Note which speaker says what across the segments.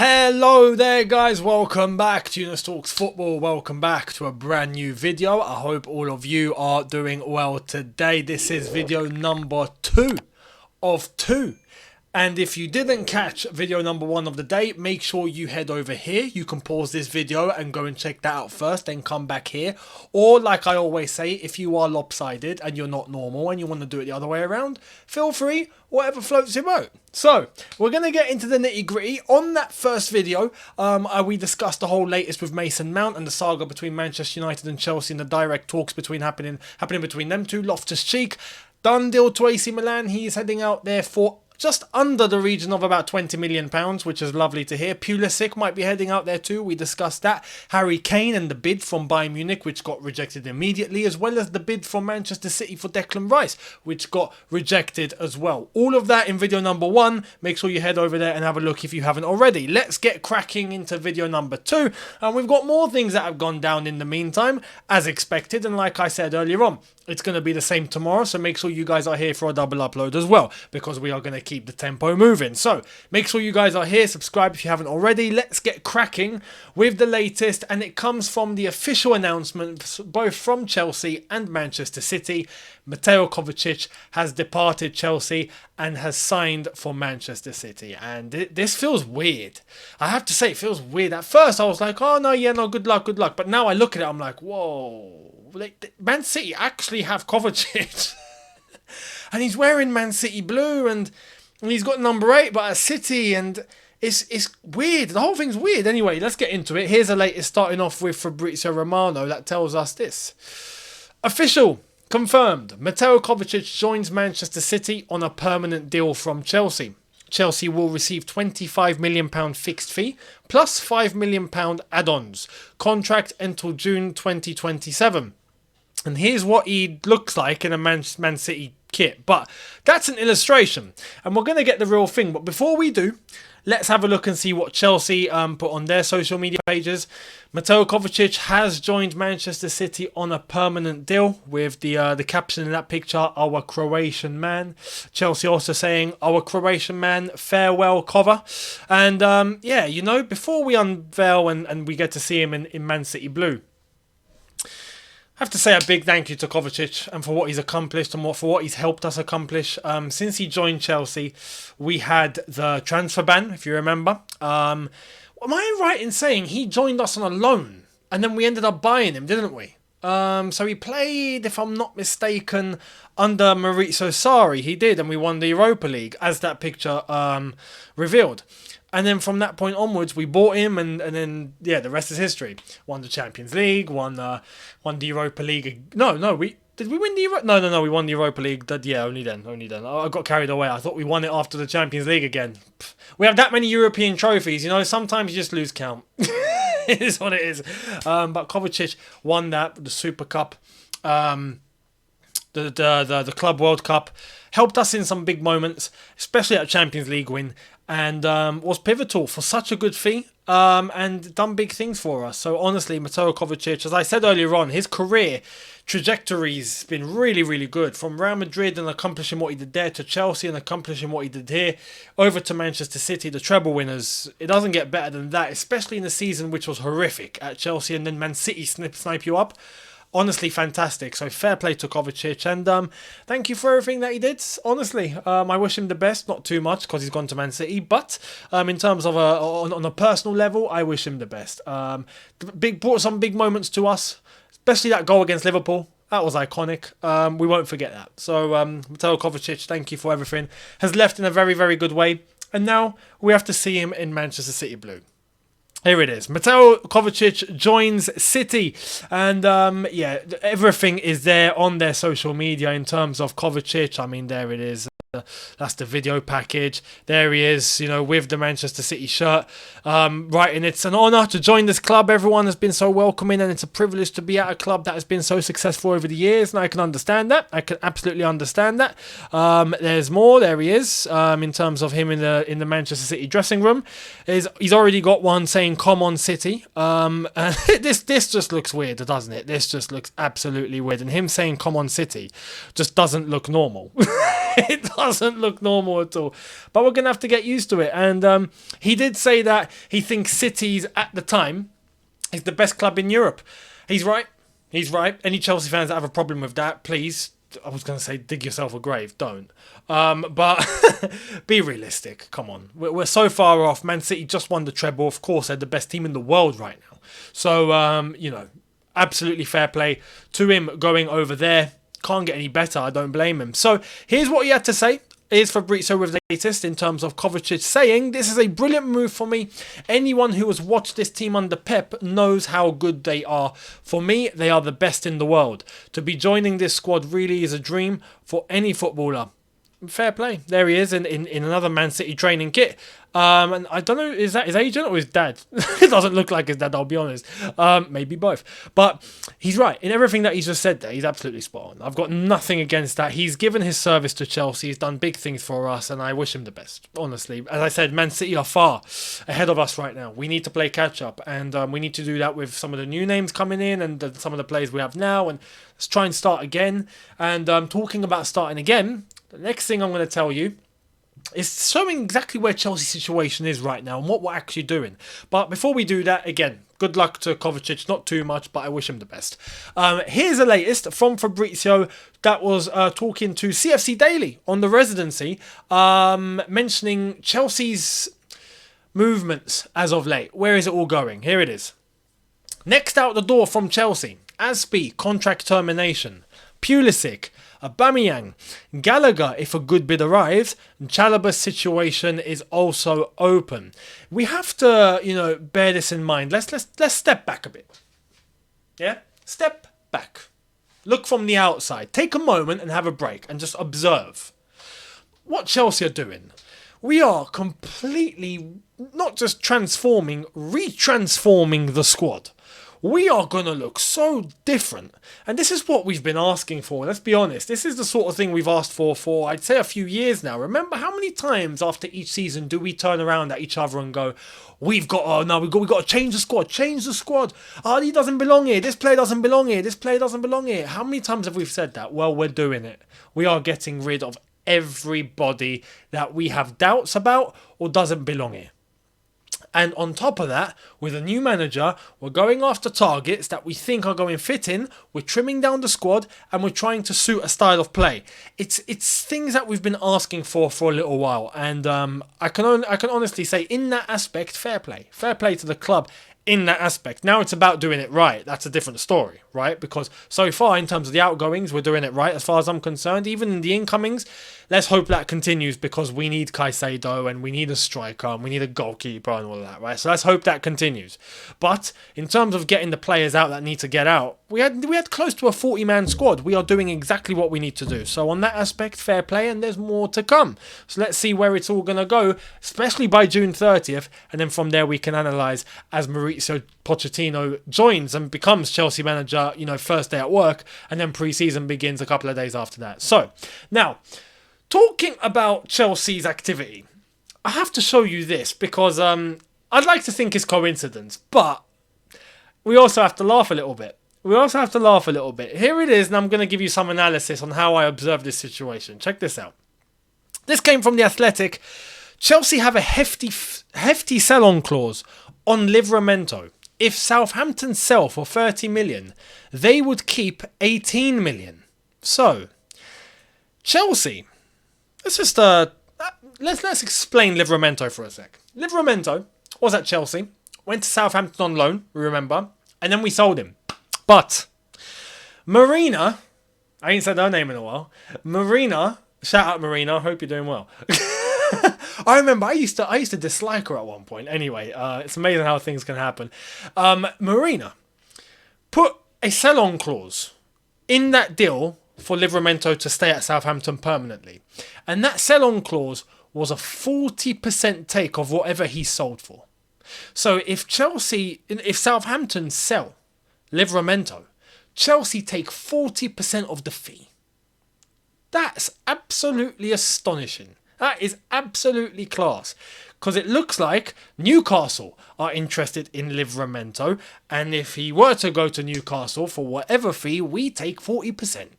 Speaker 1: Hello there guys, welcome back to Younes Talks Football, welcome back to a brand new video. I hope all of you are doing well today. This is video number 2 of 2. And if you didn't catch video number 1 of the day, make sure you head over here. You can pause this video and go and check that out first, then come back here. Or like I always say, if you are lopsided and you're not normal and you want to do it the other way around, feel free, whatever floats your boat. So, we're going to get into the nitty gritty. On that first video, we discussed the whole latest with Mason Mount and the saga between Manchester United and Chelsea and the direct talks happening between them two. Loftus-Cheek, done deal to AC Milan. He's heading out there for just under the region of about £20 million, which is lovely to hear. Pulisic might be heading out there too. We discussed that. Harry Kane and the bid from Bayern Munich, which got rejected immediately, as well as the bid from Manchester City for Declan Rice, which got rejected as well. All of that in video number 1. Make sure you head over there and have a look if you haven't already. Let's get cracking into video number 2. And we've got more things that have gone down in the meantime, as expected. And like I said earlier on, it's going to be the same tomorrow, so make sure you guys are here for a double upload as well, because we are going to keep the tempo moving. So make sure you guys are here, subscribe if you haven't already. Let's get cracking with the latest, and it comes from the official announcement both from Chelsea and Manchester City. Mateo Kovacic has departed Chelsea and has signed for Manchester City, and this feels weird. I have to say, it feels weird. At first I was like, oh no, yeah, no, good luck, but now I look at it, I'm like, whoa. Man City actually have Kovacic and he's wearing Man City blue and he's got number 8 but at City, and it's weird. The whole thing's weird. Anyway, let's get into it. Here's the latest, starting off with Fabrizio Romano, that tells us this. Official, confirmed, Mateo Kovacic joins Manchester City on a permanent deal from Chelsea. Chelsea will receive £25 million fixed fee plus £5 million add-ons. Contract until June 2027. And here's what he looks like in a Man City kit. But that's an illustration. And we're going to get the real thing. But before we do, let's have a look and see what Chelsea put on their social media pages. Mateo Kovacic has joined Manchester City on a permanent deal, with the caption in that picture, our Croatian man. Chelsea also saying, our Croatian man, farewell Kova. And yeah, you know, before we unveil and we get to see him in Man City blue, I have to say a big thank you to Kovacic and for what he's accomplished and for what he's helped us accomplish. Since he joined Chelsea, we had the transfer ban, if you remember. Am I right in saying he joined us on a loan and then we ended up buying him, didn't we? So he played, if I'm not mistaken, under Maurizio Sarri. He did, and we won the Europa League, as that picture revealed. And then from that point onwards, we bought him, and then, yeah, the rest is history. Won the Champions League, won the Europa League. Did we win the Europa? No, we won the Europa League. Yeah, only then. I got carried away. I thought we won it after the Champions League again. We have that many European trophies, you know, sometimes you just lose count. It is what it is. But Kovacic won that, the Super Cup, the Club World Cup, helped us in some big moments, especially at Champions League win, and was pivotal for such a good fee, and done big things for us. So honestly, Mateo Kovacic, as I said earlier on, his career trajectory's been really, really good. From Real Madrid and accomplishing what he did there, to Chelsea and accomplishing what he did here, over to Manchester City, the treble winners. It doesn't get better than that, especially in the season which was horrific at Chelsea, and then Man City snipe you up. Honestly, fantastic. So fair play to Kovacic, and thank you for everything that he did. Honestly, I wish him the best. Not too much because he's gone to Man City, but in terms of on a personal level, I wish him the best. Brought some big moments to us, especially that goal against Liverpool. That was iconic. We won't forget that. So Mateo Kovacic, thank you for everything. Has left in a very, very good way, and now we have to see him in Manchester City blue. Here it is. Mateo Kovacic joins City, and yeah, everything is there on their social media in terms of Kovacic. I mean, there it is. That's the video package. There he is, you know, with the Manchester City shirt. Writing, it's an honour to join this club. Everyone has been so welcoming, and it's a privilege to be at a club that has been so successful over the years. And I can understand that. I can absolutely understand that. There's more. There he is. In terms of him in the Manchester City dressing room, he's already got one saying "Come on, City." And this just looks weird, doesn't it? This just looks absolutely weird. And him saying "Come on, City" just doesn't look normal. It doesn't look normal at all. But we're going to have to get used to it. And he did say that he thinks City's, at the time, is the best club in Europe. He's right. He's right. Any Chelsea fans that have a problem with that, please, I was going to say dig yourself a grave. Don't. But be realistic. Come on. We're so far off. Man City just won the treble. Of course, they're the best team in the world right now. So, you know, absolutely fair play to him going over there. Can't get any better. I don't blame him. So here's what he had to say. Here's Fabrizio with the latest in terms of Kovacic saying, "This is a brilliant move for me. Anyone who has watched this team under Pep knows how good they are. For me, they are the best in the world. To be joining this squad really is a dream for any footballer." Fair play. There he is in another Man City training kit. And I don't know, is that his agent or his dad? It doesn't look like his dad, I'll be honest. Maybe both. But he's right. In everything that he's just said there, he's absolutely spot on. I've got nothing against that. He's given his service to Chelsea. He's done big things for us, and I wish him the best, honestly. As I said, Man City are far ahead of us right now. We need to play catch-up, and we need to do that with some of the new names coming in and some of the players we have now, and let's try and start again. And talking about starting again, the next thing I'm going to tell you is showing exactly where Chelsea's situation is right now and what we're actually doing. But before we do that, again, good luck to Kovacic. Not too much, but I wish him the best. Here's the latest from Fabrizio that was talking to CFC Daily on the residency, mentioning Chelsea's movements as of late. Where is it all going? Here it is. Next out the door from Chelsea, Aspi, contract termination. Pulisic, Aubameyang, Gallagher if a good bid arrives, and Chalobah's situation is also open. We have to, you know, bear this in mind. Let's step back a bit. Yeah? Step back. Look from the outside. Take a moment and have a break and just observe what Chelsea are doing. We are completely not just transforming, retransforming the squad. We are going to look so different. And this is what we've been asking for. Let's be honest. This is the sort of thing we've asked for, I'd say, a few years now. Remember how many times after each season do we turn around at each other and go, we've got to change the squad. Change the squad. Oh, he doesn't belong here. This player doesn't belong here. This player doesn't belong here. How many times have we said that? Well, we're doing it. We are getting rid of everybody that we have doubts about or doesn't belong here. And on top of that, with a new manager, we're going after targets that we think are going fit in. We're trimming down the squad and we're trying to suit a style of play. It's things that we've been asking for a little while. And I can honestly say, in that aspect, fair play. Fair play to the club in that aspect. Now it's about doing it right. That's a different story, right? Because so far, in terms of the outgoings, we're doing it right as far as I'm concerned. Even in the incomings, let's hope that continues because we need Caicedo and we need a striker and we need a goalkeeper and all of that, right? So let's hope that continues. But in terms of getting the players out that need to get out, we had close to a 40-man squad. We are doing exactly what we need to do. So on that aspect, fair play, and there's more to come. So let's see where it's all going to go, especially by June 30th. And then from there, we can analyse as Mauricio Pochettino joins and becomes Chelsea manager, you know, first day at work, and then pre-season begins a couple of days after that. So now, talking about Chelsea's activity, I have to show you this because I'd like to think it's coincidence, but we also have to laugh a little bit. Here it is, and I'm going to give you some analysis on how I observe this situation. Check this out. This came from The Athletic. Chelsea have a hefty sell-on clause on Livramento. If Southampton sell for 30 million, they would keep 18 million. So, Chelsea, let's just let's explain Livramento for a sec. Livramento was at Chelsea, went to Southampton on loan, we remember, and then we sold him. But Marina, I ain't said her name in a while. Marina, shout out Marina, hope you're doing well. I remember I used to dislike her at one point. Anyway, it's amazing how things can happen. Marina put a sell-on clause in that deal for Livramento to stay at Southampton permanently. And that sell-on clause was a 40% take of whatever he sold for. So if Southampton sell Livramento, Chelsea take 40% of the fee. That's absolutely astonishing. That is absolutely class. Because it looks like Newcastle are interested in Livramento. And if he were to go to Newcastle for whatever fee, we take 40%.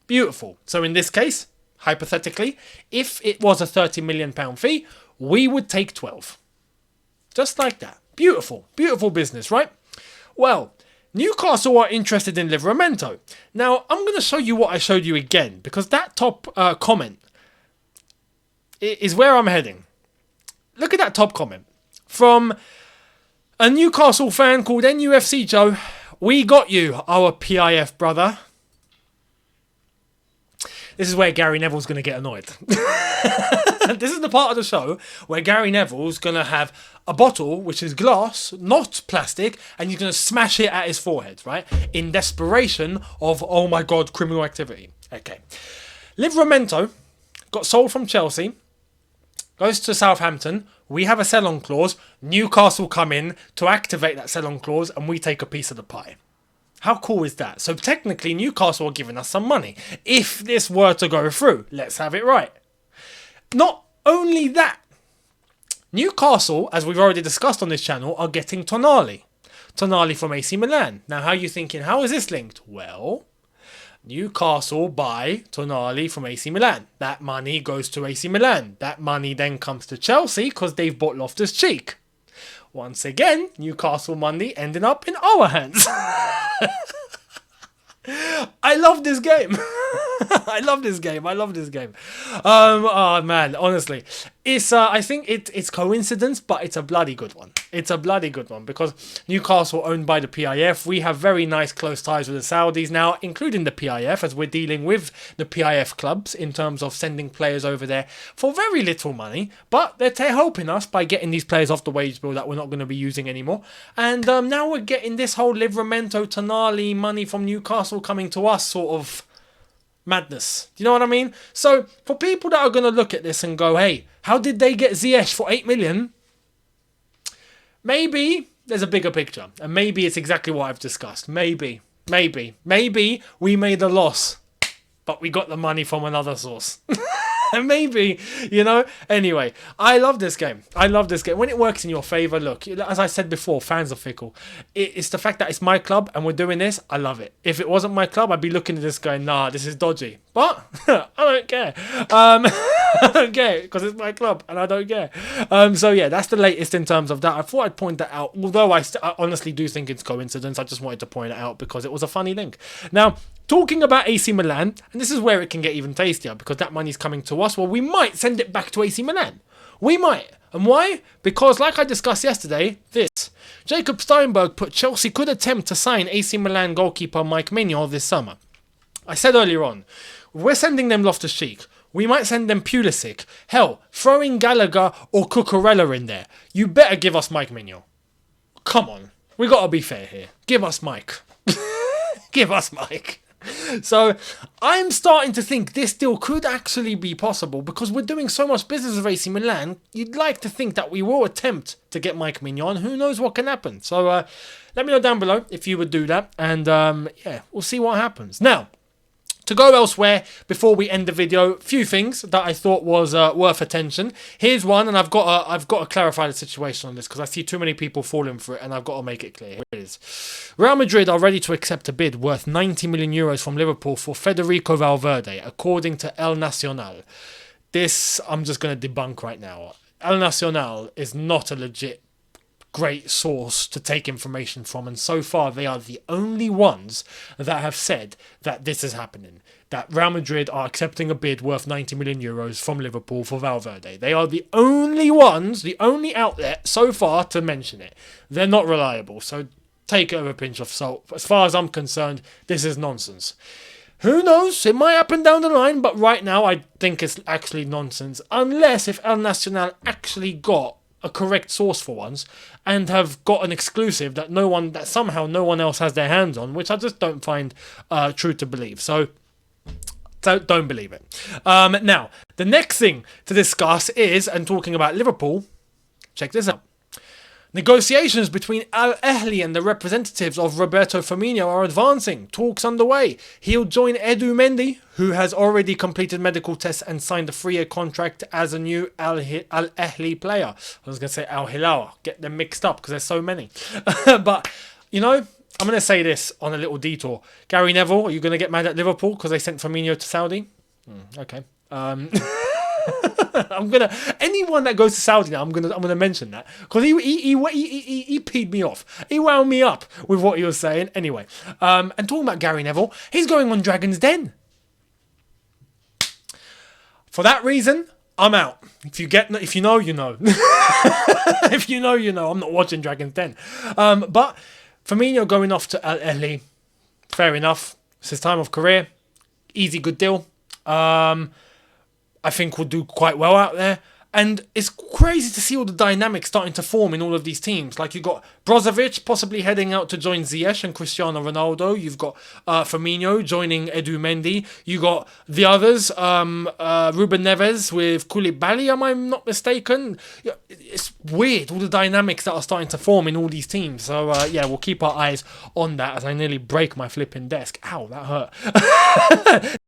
Speaker 1: Beautiful. So in this case, hypothetically, if it was a £30 million fee, we would take 12. Just like that. Beautiful. Beautiful business, right? Well, Newcastle are interested in Livramento. Now, I'm going to show you what I showed you again, because that top comment is where I'm heading. Look at that top comment. From a Newcastle fan called NUFC Joe. We got you, our PIF brother. This is where Gary Neville's going to get annoyed. This is the part of the show where Gary Neville's going to have a bottle, which is glass, not plastic, and he's going to smash it at his forehead, right? In desperation of, oh my God, criminal activity. Okay. Livramento got sold from Chelsea, goes to Southampton. We have a sell-on clause. Newcastle come in to activate that sell-on clause, and we take a piece of the pie. How cool is that? So technically, Newcastle are giving us some money. If this were to go through, let's have it right. Not only that, Newcastle, as we've already discussed on this channel, are getting Tonali. Tonali from AC Milan. Now, how are you thinking, how is this linked? Well, Newcastle buy Tonali from AC Milan. That money goes to AC Milan. That money then comes to Chelsea because they've bought Loftus-Cheek. Once again, Newcastle money ending up in our hands. I love this game. I love this game. I love this game. Oh man, honestly, it's I think it's coincidence, but it's a bloody good one. It's a bloody good one because Newcastle owned by the PIF. We have very nice close ties with the Saudis now, including the PIF, as we're dealing with the PIF clubs in terms of sending players over there for very little money. But they're helping us by getting these players off the wage bill that we're not going to be using anymore. And now we're getting this whole Livramento Tonali money from Newcastle coming to us sort of madness. Do you know what I mean? So for people that are going to look at this and go, hey, how did they get Ziyech for 8 million? Maybe there's a bigger picture. And maybe it's exactly what I've discussed. Maybe we made a loss, but we got the money from another source. Maybe, you know. Anyway, I love this game. I love this game. When it works in your favour, look, as I said before, fans are fickle. It's the fact that it's my club and we're doing this, I love it. If it wasn't my club, I'd be looking at this going, nah, this is dodgy. But I don't care. I don't care because it's my club and I don't care. So yeah, that's the latest in terms of that. I thought I'd point that out. Although I honestly do think it's coincidence. I just wanted to point it out because it was a funny link. Now, talking about AC Milan, and this is where it can get even tastier because that money's coming to us. Well, we might send it back to AC Milan. We might. And why? Because like I discussed yesterday, Jacob Steinberg put Chelsea could attempt to sign AC Milan goalkeeper Mike Mignolet this summer. I said earlier on, we're sending them Loftus-Cheek. We might send them Pulisic. Hell, throwing Gallagher or Cucurella in there. You better give us Mike Mignolet. Come on. We got to be fair here. Give us Mike. Give us Mike. So I'm starting to think this deal could actually be possible because we're doing so much business with AC Milan. You'd like to think that we will attempt to get Mike Mignolet. Who knows what can happen? So let me know down below if you would do that. And yeah, we'll see what happens. Now, to go elsewhere before we end the video, a few things that I thought was worth attention. Here's one, and I've got to clarify the situation on this because I see too many people falling for it, and I've got to make it clear. Here it is. Real Madrid are ready to accept a bid worth 90 million euros from Liverpool for Federico Valverde, according to El Nacional. This I'm just going to debunk right now. El Nacional is not a legit great source to take information from, and so far they are the only ones that have said that this is happening, that Real Madrid are accepting a bid worth 90 million euros from Liverpool for Valverde. They are the only ones, the only outlet so far to mention it. They're not reliable, so take it with a pinch of salt. As far as I'm concerned, this is nonsense. Who knows? It might happen down the line, but right now I think it's actually nonsense, unless if El Nacional actually got a correct source for once and have got an exclusive that somehow no one else has their hands on, which I just don't find true to believe. So don't believe it. Now, the next thing to discuss is, and talking about Liverpool, check this out. Negotiations between Al Ahly and the representatives of Roberto Firmino are advancing. Talks underway. He'll join Edu Mendy, who has already completed medical tests and signed a 3-year contract as a new Al Ahly player. I was going to say Al Hilal. Get them mixed up because there's so many. But, you know, I'm going to say this on a little detour. Gary Neville, are you going to get mad at Liverpool because they sent Firmino to Saudi? Okay. Anyone that goes to Saudi now, I'm gonna mention that because he peed me off. He wound me up with what he was saying. Anyway, and talking about Gary Neville, he's going on Dragon's Den. For that reason, I'm out. If you know, you know. If you know, you know. I'm not watching Dragon's Den. But Firmino going off to Al Ahly, fair enough. It's his time of career. Easy, good deal. I think we'll do quite well out there. And it's crazy to see all the dynamics starting to form in all of these teams. Like, you've got Brozovic possibly heading out to join Ziyech and Cristiano Ronaldo. You've got Firmino joining Edu Mendy. You got the others, Ruben Neves with Koulibaly, am I not mistaken? It's weird, all the dynamics that are starting to form in all these teams. So, yeah, we'll keep our eyes on that as I nearly break my flipping desk. Ow, that hurt.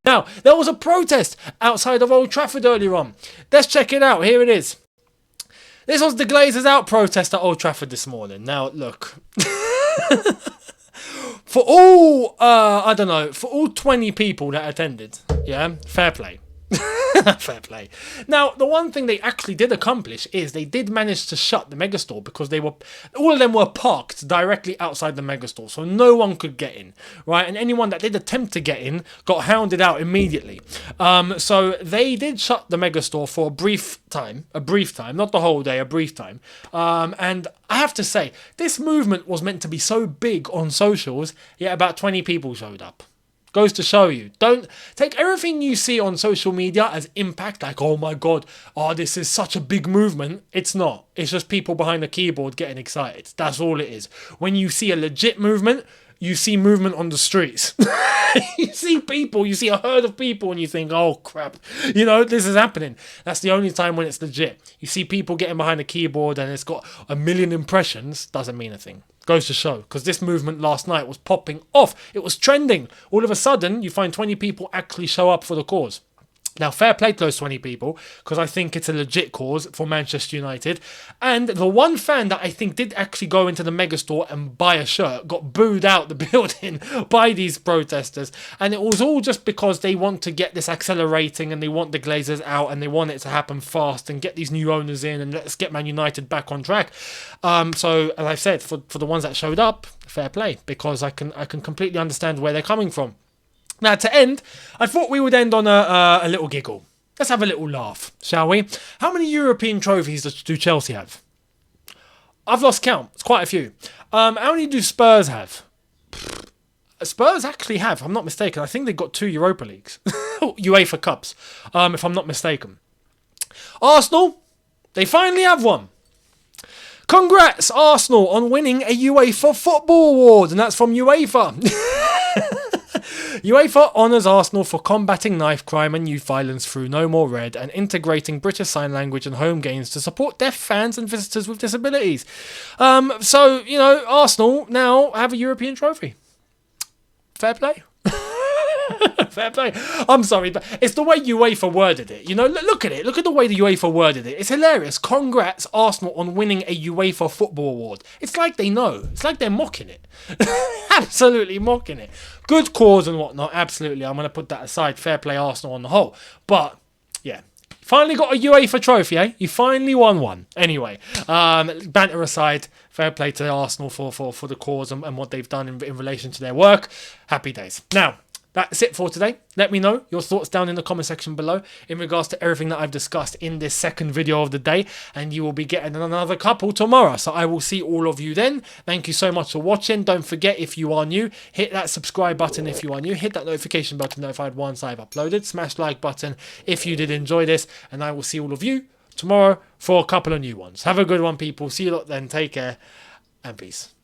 Speaker 1: Now, there was a protest outside of Old Trafford earlier on. Let's check it out. Here it is. This was the Glazers out protest at Old Trafford this morning. Now, look. For all, for all 20 people that attended, yeah, fair play. Fair play. Now, the one thing they actually did accomplish is they did manage to shut the megastore because all of them were parked directly outside the megastore, so no one could get in, right? And anyone that did attempt to get in got hounded out immediately. So they did shut the megastore for a brief time, not the whole day, a brief time. And I have to say, this movement was meant to be so big on socials, yet about 20 people showed up. Goes to show you, don't take everything you see on social media as impact, like, oh my god, this is such a big movement. It's not. It's just people behind the keyboard getting excited. That's all it is. When you see a legit movement, you see movement on the streets. You see people, you see a herd of people and you think, oh crap, this is happening. That's the only time when it's legit. You see people getting behind the keyboard and it's got 1 million impressions, doesn't mean a thing. Goes to show, because this movement last night was popping off. It was trending. All of a sudden, you find 20 people actually show up for the cause. Now, fair play to those 20 people, because I think it's a legit cause for Manchester United. And the one fan that I think did actually go into the megastore and buy a shirt got booed out the building by these protesters. And it was all just because they want to get this accelerating and they want the Glazers out and they want it to happen fast and get these new owners in and let's get Man United back on track. So, as I've said, for the ones that showed up, fair play, because I can completely understand where they're coming from. Now, to end, I thought we would end on a little giggle. Let's have a little laugh, shall we? How many European trophies do Chelsea have? I've lost count. It's quite a few. How many do Spurs have? Spurs actually have, if I'm not mistaken. I think they've got 2 Europa Leagues. UEFA Cups, if I'm not mistaken. Arsenal, they finally have one. Congrats, Arsenal, on winning a UEFA Football Award. And that's from UEFA. UEFA honours Arsenal for combating knife crime and youth violence through No More Red and integrating British Sign Language and home games to support deaf fans and visitors with disabilities. So, Arsenal now have a European trophy. Fair play. Fair play. I'm sorry, but it's the way UEFA worded it. Look at it. Look at the way the UEFA worded it. It's hilarious. Congrats, Arsenal, on winning a UEFA Football Award. It's like they know. It's like they're mocking it. Absolutely mocking it. Good cause and whatnot. Absolutely. I'm going to put that aside. Fair play, Arsenal on the whole. But, yeah. Finally got a UEFA trophy, eh? You finally won one. Anyway, banter aside, fair play to Arsenal for the cause and what they've done in relation to their work. Happy days. Now, that's it for today. Let me know your thoughts down in the comment section below in regards to everything that I've discussed in this second video of the day, and you will be getting another couple tomorrow. So I will see all of you then. Thank you so much for watching. Don't forget, if you are new, hit that subscribe button if you are new. Hit that notification button notified once I've uploaded. Smash like button if you did enjoy this, and I will see all of you tomorrow for a couple of new ones. Have a good one, people. See you lot then. Take care and peace.